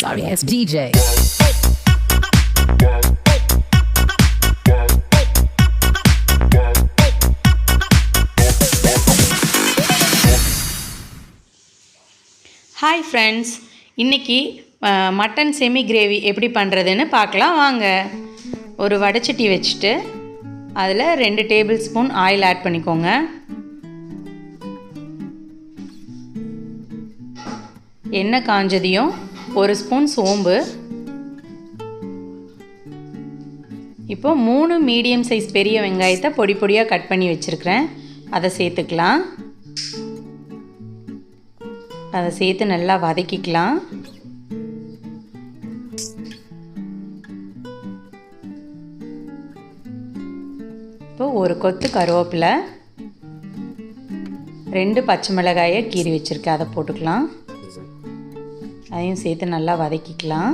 sorry ass DJ. Hi friends, இன்னைக்கு mutton semi gravy எப்படி பண்ணுறதுன்னு பார்க்கலாம் வாங்க. ஒரு வடைச்சட்டி வச்சுட்டு அதில் 2 டேபிள் ஸ்பூன் ஆயில் ஆட் பண்ணிக்கோங்க. எண்ணெய் காஞ்சதையும் 1 ஸ்பூன் சோம்பு. இப்போ 3 மீடியம் சைஸ் பெரிய வெங்காயத்தை பொடி பொடியாக கட் பண்ணி வச்சுருக்கிறேன். அதை சேர்த்துக்கலாம். அதை சேர்த்து நல்லா வதக்கிக்கலாம். இப்போ ஒரு கொத்து கருவேப்பிலை, 2 பச்சை மிளகாயை கீறி வச்சுருக்கேன், அதை போட்டுக்கலாம். அதையும் சேர்த்து நல்லா வதக்கிக்கலாம்.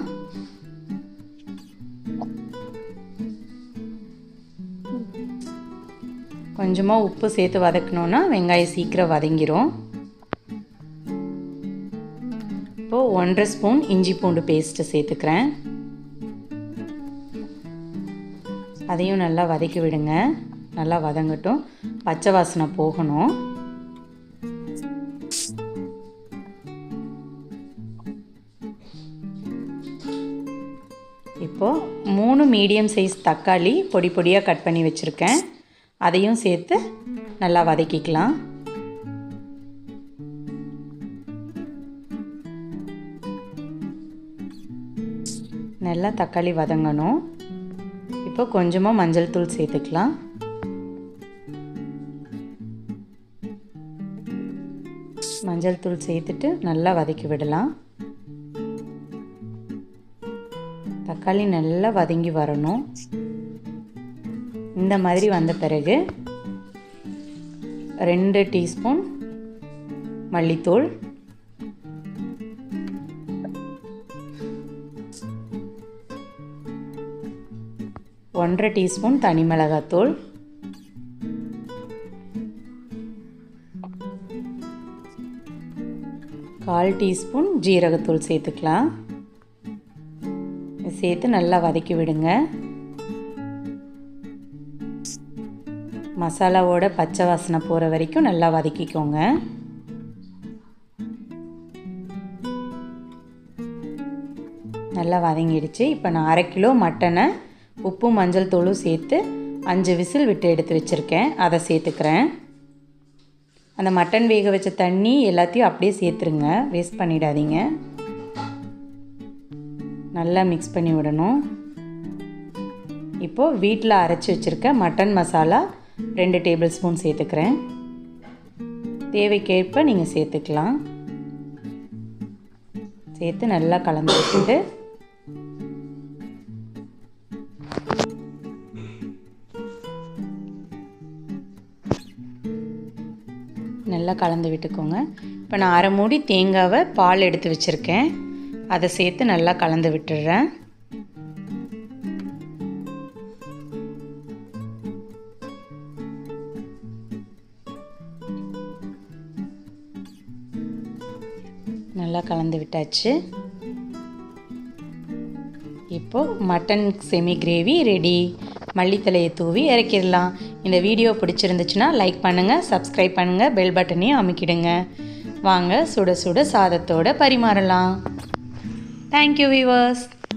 கொஞ்சமாக உப்பு சேர்த்து வதக்கணுன்னா வெங்காயம் சீக்கிரம் வதங்கிரும். இப்போது 1.5 ஸ்பூன் இஞ்சி பூண்டு பேஸ்ட்டு சேர்த்துக்கிறேன். அதையும் நல்லா வதக்கி விடுங்க. நல்லா வதங்கட்டும், பச்சை வாசனை போகணும். இப்போது 3 மீடியம் சைஸ் தக்காளி பொடி பொடியாக கட் பண்ணி வச்சுருக்கேன். அதையும் சேர்த்து நல்லா வதக்கிக்கலாம். நல்லா தக்காளி வதங்கணும். இப்போ கொஞ்சமாக மஞ்சள் தூள் சேர்த்துக்கலாம். மஞ்சள் தூள் சேர்த்துட்டு நல்லா வதக்கி விடலாம். தக்காளி நல்லா வதங்கி வரணும். இந்த மாதிரி வந்த பிறகு 2 டீஸ்பூன் மல்லித்தூள், 1.5 டீஸ்பூன் தனி மிளகாத்தூள், 1/4 டீஸ்பூன் ஜீரகத்தூள் சேர்த்துக்கலாம். சேர்த்து நல்லா வதக்கி விடுங்க. மசாலாவோட பச்சை வாசனை போகிற வரைக்கும் நல்லா வதக்கிக்கோங்க. நல்லா வதங்கிடுச்சு. இப்போ நான் 1/2 கிலோ மட்டனை உப்பு மஞ்சள் தூளும் சேர்த்து 5 விசில் விட்டு எடுத்து வச்சுருக்கேன். அதை சேர்த்துக்கிறேன். அந்த மட்டன் வேக வச்ச தண்ணி எல்லாத்தையும் அப்படியே சேர்த்துருங்க, வேஸ்ட் பண்ணிடாதீங்க. நல்லா மிக்ஸ் பண்ணி விடணும். இப்போது வீட்டில் அரைச்சி வச்சுருக்க மட்டன் மசாலா 2 டேபிள் ஸ்பூன் சேர்த்துக்கிறேன். தேவைக்கேற்ப நீங்கள் சேர்த்துக்கலாம். சேர்த்து நல்லா கலந்து விட்டுட்டு நல்லா கலந்து விட்டுக்கோங்க. இப்போ நான் 1/2 மூடி தேங்காவை பால் எடுத்து வச்சுருக்கேன். அதை சேர்த்து நல்லா கலந்து விட்டுடுறேன். நல்லா கலந்து விட்டாச்சு. இப்போது மட்டன் செமி கிரேவி ரெடி. மல்லித்தலையை தூவி இறக்கிடலாம். இந்த வீடியோ பிடிச்சிருந்துச்சுன்னா லைக் பண்ணுங்கள், சப்ஸ்கிரைப் பண்ணுங்கள், பெல் பட்டனையும் அமுக்கிடுங்க. வாங்க சுட சுட சாதத்தோடு பரிமாறலாம். Thank you viewers.